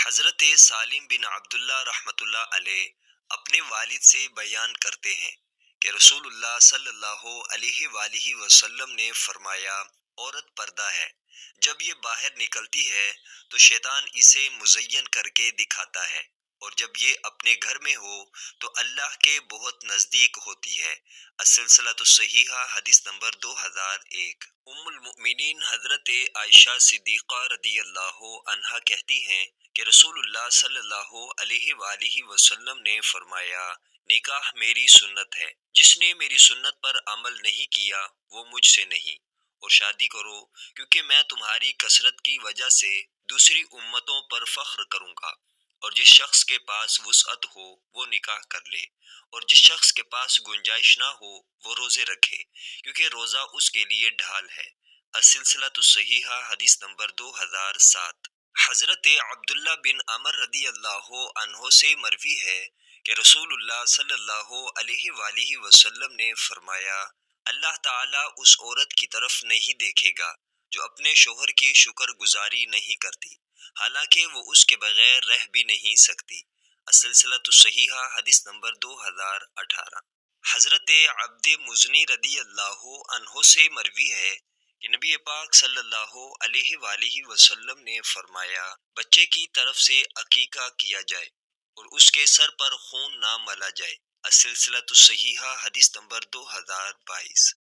حضرت سالم بن عبداللہ رحمۃ اللہ علیہ اپنے والد سے بیان کرتے ہیں کہ رسول اللہ صلی اللہ علیہ وآلہ وسلم نے فرمایا، عورت پردہ ہے، جب یہ باہر نکلتی ہے تو شیطان اسے مزین کر کے دکھاتا ہے، اور جب یہ اپنے گھر میں ہو تو اللہ کے بہت نزدیک ہوتی ہے۔ السلسلہ الصحیحہ حدیث نمبر 2001۔ ام المؤمنین حضرت عائشہ صدیقہ رضی اللہ عنہا کہتی ہیں کہ رسول اللہ صلی اللہ علیہ وآلہ وسلم نے فرمایا، نکاح میری سنت ہے، جس نے میری سنت پر عمل نہیں کیا وہ مجھ سے نہیں، اور شادی کرو کیونکہ میں تمہاری کثرت کی وجہ سے دوسری امتوں پر فخر کروں گا، اور جس شخص کے پاس وسعت ہو وہ نکاح کر لے، اور جس شخص کے پاس گنجائش نہ ہو وہ روزے رکھے، کیونکہ روزہ اس کے لیے ڈھال ہے۔ السلسلہ الصحیحہ حدیث نمبر 2007۔ حضرت عبداللہ بن عمر رضی اللہ عنہ سے مروی ہے کہ رسول اللہ صلی اللہ علیہ وآلہ وسلم نے فرمایا، اللہ تعالیٰ اس عورت کی طرف نہیں دیکھے گا جو اپنے شوہر کی شکر گزاری نہیں کرتی، حالانکہ وہ اس کے بغیر رہ بھی نہیں سکتی۔ السلسلہ الصحیحہ حدیث نمبر 2018۔ حضرت عبد مزنی رضی اللہ عنہ سے مروی ہے کہ نبی پاک صلی اللہ علیہ وآلہ وسلم نے فرمایا، بچے کی طرف سے عقیقہ کیا جائے اور اس کے سر پر خون نہ ملا جائے۔ السلسلہ الصحیحہ حدیث نمبر 2022۔